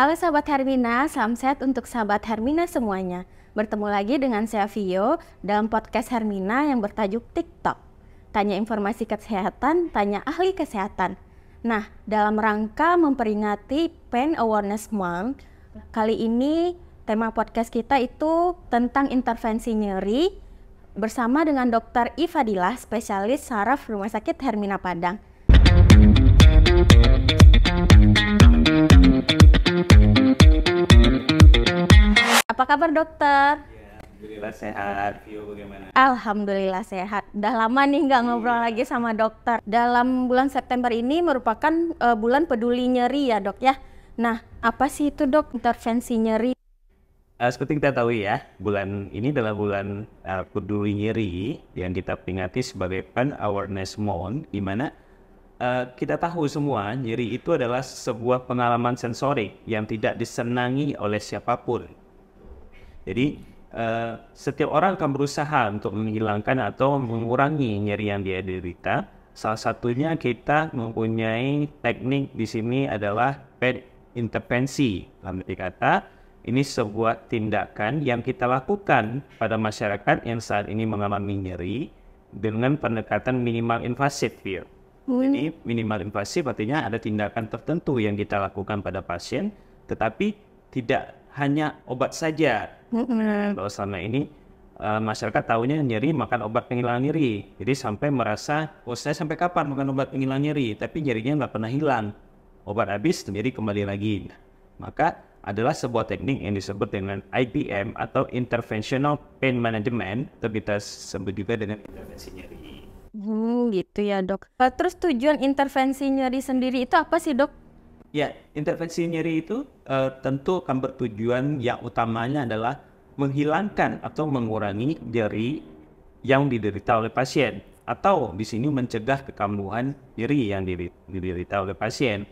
Halo sahabat Hermina, salam sehat untuk sahabat Hermina semuanya. Bertemu lagi dengan saya Vio dalam podcast Hermina yang bertajuk TikTok. Tanya informasi kesehatan, tanya ahli kesehatan. Nah, dalam rangka memperingati Pain Awareness Month, kali ini tema podcast kita itu tentang intervensi nyeri bersama dengan Dr. Ifadilah, spesialis saraf Rumah Sakit Hermina Padang. Apa kabar dokter? Ya, alhamdulillah sehat. Vio bagaimana? Alhamdulillah sehat. Udah lama nih nggak ngobrol lagi sama dokter. Dalam bulan September ini merupakan bulan peduli nyeri ya dok ya. Nah, apa sih itu dok intervensi nyeri? Seperti kita tahu ya, bulan ini adalah bulan peduli nyeri yang kita peringati sebagai Pain Awareness Month, di mana kita tahu semua nyeri itu adalah sebuah pengalaman sensorik yang tidak disenangi oleh siapapun. Jadi setiap orang akan berusaha untuk menghilangkan atau mengurangi nyeri yang dia derita. Salah satunya kita mempunyai teknik di sini adalah pain intervensi. Dalam arti kata, ini sebuah tindakan yang kita lakukan pada masyarakat yang saat ini mengalami nyeri dengan pendekatan minimal invasif. Jadi minimal invasif artinya ada tindakan tertentu yang kita lakukan pada pasien, tetapi tidak hanya obat saja. Kalau selama ini masyarakat tahunya nyeri makan obat penghilang nyeri, jadi sampai merasa, oh saya sampai kapan makan obat penghilang nyeri, tapi nyerinya nggak pernah hilang. Obat habis, nyeri kembali lagi. Maka adalah sebuah teknik yang disebut dengan IPM atau Interventional Pain Management, atau kita sebut juga dengan intervensi nyeri. Gitu ya dok. Terus tujuan intervensi nyeri sendiri itu apa sih dok? Ya, intervensi nyeri itu tentu akan bertujuan yang utamanya adalah menghilangkan atau mengurangi nyeri yang diderita oleh pasien, atau di sini mencegah kekambuhan nyeri yang diderita oleh pasien.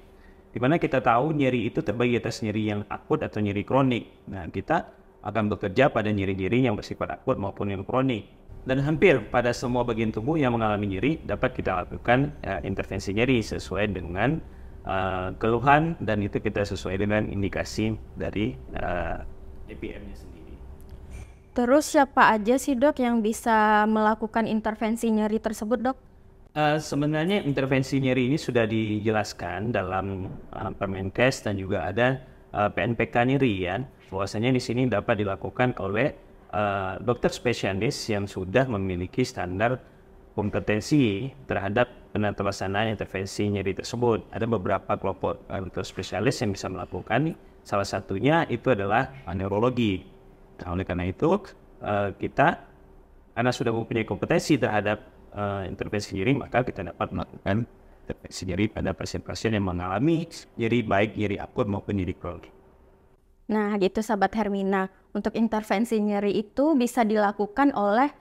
Dimana kita tahu nyeri itu terbagi atas nyeri yang akut atau nyeri kronik. Nah, kita akan bekerja pada nyeri-nyeri yang bersifat akut maupun yang kronik. Dan hampir pada semua bagian tubuh yang mengalami nyeri dapat kita lakukan intervensi nyeri sesuai dengan keluhan, dan itu kita sesuai dengan indikasi dari IPM-nya sendiri. Terus siapa aja sih dok yang bisa melakukan intervensi nyeri tersebut dok? Sebenarnya intervensi nyeri ini sudah dijelaskan dalam Permenkes dan juga ada PNPK nyeri ya. Bahwasanya di sini dapat dilakukan oleh dokter spesialis yang sudah memiliki standar kompetensi terhadap pelaksanaan intervensi nyeri tersebut. Ada beberapa kelompok dokter spesialis yang bisa melakukan. Salah satunya itu adalah neurologi. Nah, oleh karena itu kita karena sudah mempunyai kompetensi terhadap intervensi nyeri, maka kita dapat melakukan intervensi nyeri pada pasien-pasien yang mengalami nyeri baik nyeri akut maupun nyeri kronik. Nah gitu sahabat Hermina, untuk intervensi nyeri itu bisa dilakukan oleh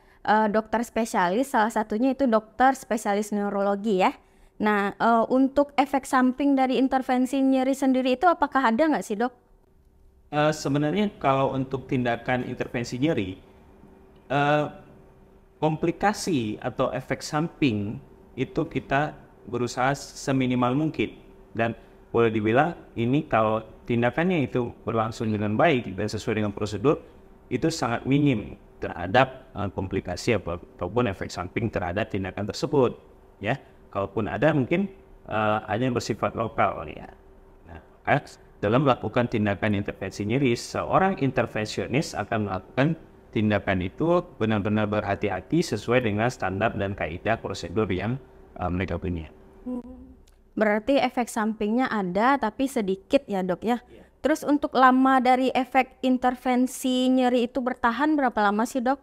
dokter spesialis, salah satunya itu dokter spesialis neurologi ya. Nah untuk efek samping dari intervensi nyeri sendiri itu apakah ada nggak sih dok? Sebenarnya kalau untuk tindakan intervensi nyeri, komplikasi atau efek samping itu kita berusaha seminimal mungkin, dan boleh dibilang ini kalau tindakannya itu berlangsung dengan baik dan sesuai dengan prosedur, itu sangat minim terhadap komplikasi ataupun efek samping terhadap tindakan tersebut ya. Kalaupun ada mungkin hanya bersifat lokal ya. Nah, dalam melakukan tindakan intervensi nyeri, seorang intervensionis akan melakukan tindakan itu benar-benar berhati-hati sesuai dengan standar dan kaidah prosedur yang mereka punya. Berarti efek sampingnya ada tapi sedikit ya dok ya. Terus untuk lama dari efek intervensi nyeri itu bertahan berapa lama sih dok?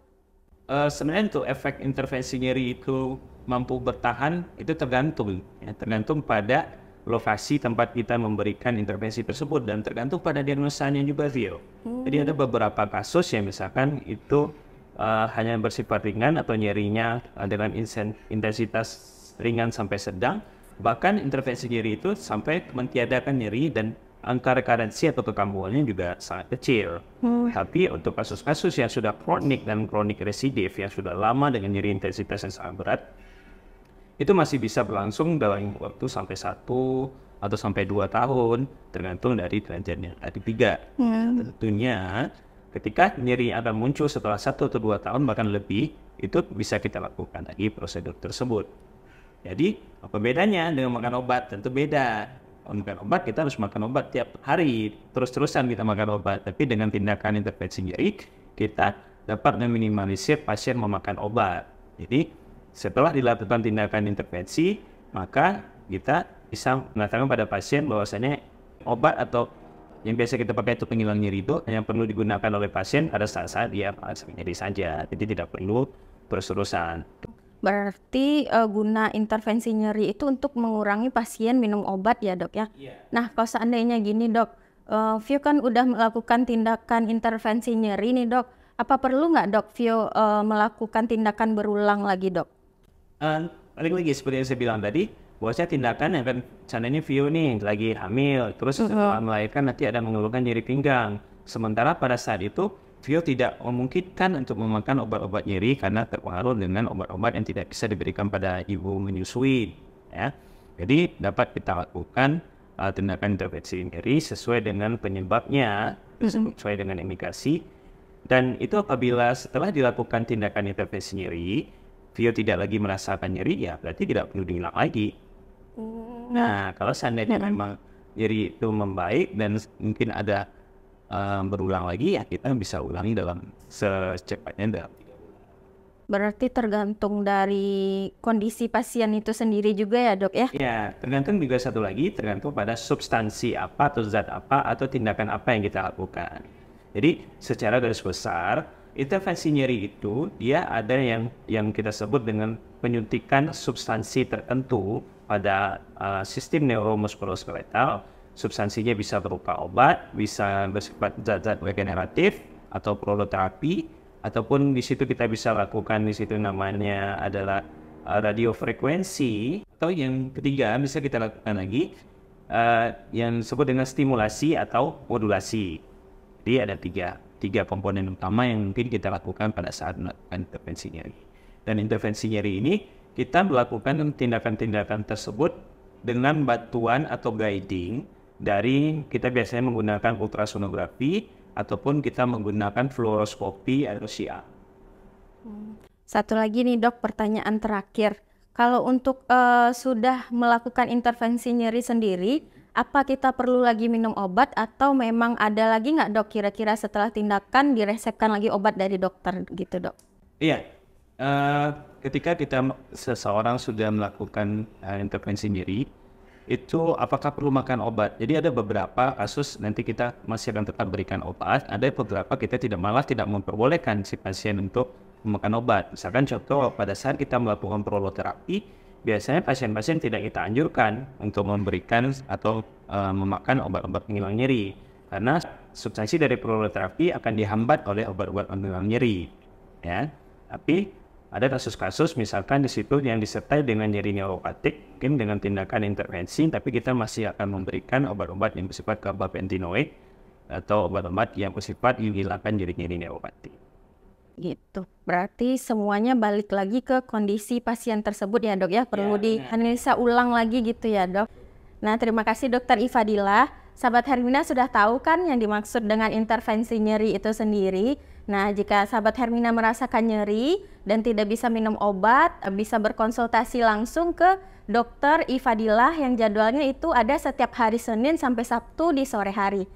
Sebenarnya untuk efek intervensi nyeri itu mampu bertahan itu tergantung pada lokasi tempat kita memberikan intervensi tersebut dan tergantung pada diagnosanya juga Vio. Jadi ada beberapa kasus yang misalkan itu hanya bersifat ringan atau nyerinya dengan intensitas ringan sampai sedang, bahkan intervensi nyeri itu sampai mentiadakan nyeri dan angka rekadensi atau kekambuhannya juga sangat kecil. Tapi untuk kasus-kasus yang sudah kronik dan kronik residif yang sudah lama dengan nyeri intensitas yang sangat berat, itu masih bisa berlangsung dalam waktu sampai 1 atau sampai 2 tahun, tergantung dari derajatnya. Ada 3. Tentunya ketika nyeri akan muncul setelah 1 atau 2 tahun bahkan lebih, itu bisa kita lakukan lagi prosedur tersebut. Jadi apa bedanya dengan makan obat? Tentu beda. Makan obat kita harus makan obat tiap hari, terus-terusan kita makan obat. Tapi dengan tindakan intervensi nyeri, kita dapat meminimalisir pasien memakan obat. Jadi setelah dilakukan tindakan intervensi, maka kita bisa mengatakan pada pasien bahwasanya obat atau yang biasa kita pakai itu penghilang nyeri itu hanya perlu digunakan oleh pasien pada saat-saat dia merasa nyeri saja. Jadi tidak perlu terus-terusan. Berarti guna intervensi nyeri itu untuk mengurangi pasien minum obat ya dok ya? Nah kalau seandainya gini dok, Vio kan udah melakukan tindakan intervensi nyeri nih dok, apa perlu nggak dok Vio melakukan tindakan berulang lagi dok? Balik lagi seperti yang saya bilang tadi, bahwasanya tindakan yang kan seandainya Vio nih lagi hamil, terus setelah melahirkan nanti ada mengeluhkan nyeri pinggang. Sementara pada saat itu Vio tidak memungkinkan untuk memakan obat-obat nyeri karena terpengaruh dengan obat-obat yang tidak bisa diberikan pada ibu menyusui. Ya. Jadi dapat kita lakukan tindakan intervensi nyeri sesuai dengan penyebabnya, sesuai dengan indikasi. Dan itu apabila setelah dilakukan tindakan intervensi nyeri, Vio tidak lagi merasakan nyeri, ya berarti tidak perlu diulang lagi. Nah, kalau seandainya memang nyeri itu membaik dan mungkin ada berulang lagi, ya kita bisa ulangi dalam secepatnya dalam 3 bulan. Berarti tergantung dari kondisi pasien itu sendiri juga ya dok ya? Ya, tergantung juga satu lagi, tergantung pada substansi apa atau zat apa atau tindakan apa yang kita lakukan. Jadi secara garis besar, intervensi nyeri itu dia ada yang kita sebut dengan penyuntikan substansi tertentu pada sistem neuromuskuloskeletal. Substansinya bisa berupa obat, bisa bersifat zat-zat regeneratif atau proloterapi, ataupun di situ kita bisa lakukan di situ namanya adalah radiofrekuensi, atau yang ketiga bisa kita lakukan lagi yang disebut dengan stimulasi atau modulasi. Jadi ada tiga komponen utama yang mungkin kita lakukan pada saat melakukan intervensi nyeri. Dan intervensi nyeri ini kita melakukan tindakan-tindakan tersebut dengan bantuan atau guiding dari kita biasanya menggunakan ultrasonografi ataupun kita menggunakan fluoroskopi atau SIA. Satu lagi nih dok, pertanyaan terakhir. Kalau untuk sudah melakukan intervensi nyeri sendiri, apa kita perlu lagi minum obat atau memang ada lagi nggak dok kira-kira setelah tindakan diresepkan lagi obat dari dokter gitu dok? Iya, ketika seseorang sudah melakukan intervensi nyeri, itu apakah perlu makan obat? Jadi ada beberapa kasus nanti kita masih akan tetap berikan obat, ada beberapa kita tidak memperbolehkan si pasien untuk memakan obat. Misalkan contoh pada saat kita melakukan proloterapi, biasanya pasien-pasien tidak kita anjurkan untuk memberikan atau memakan obat-obat penghilang nyeri karena substansi dari proloterapi akan dihambat oleh obat-obat penghilang nyeri. Ya, tapi ada kasus-kasus misalkan di situ yang disertai dengan nyeri neuropatik, mungkin dengan tindakan intervensi, tapi kita masih akan memberikan obat-obat yang bersifat gabapentinoid atau obat-obat yang bersifat menghilangkan nyeri-nyeri neuropatik. Gitu. Berarti semuanya balik lagi ke kondisi pasien tersebut ya dok ya, perlu dianalisa ulang lagi gitu ya dok. Nah terima kasih dokter Ifadilah. Sahabat Hermina sudah tahu kan yang dimaksud dengan intervensi nyeri itu sendiri. Nah jika sahabat Hermina merasakan nyeri dan tidak bisa minum obat, bisa berkonsultasi langsung ke dokter Ifadilah yang jadwalnya itu ada setiap hari Senin sampai Sabtu di sore hari.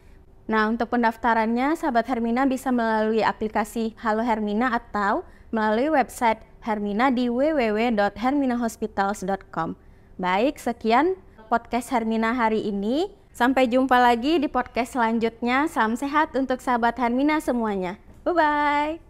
Nah untuk pendaftarannya sahabat Hermina bisa melalui aplikasi Halo Hermina atau melalui website Hermina di www.herminahospitals.com. Baik, sekian podcast Hermina hari ini. Sampai jumpa lagi di podcast selanjutnya. Salam sehat untuk sahabat Hermina semuanya. Bye-bye.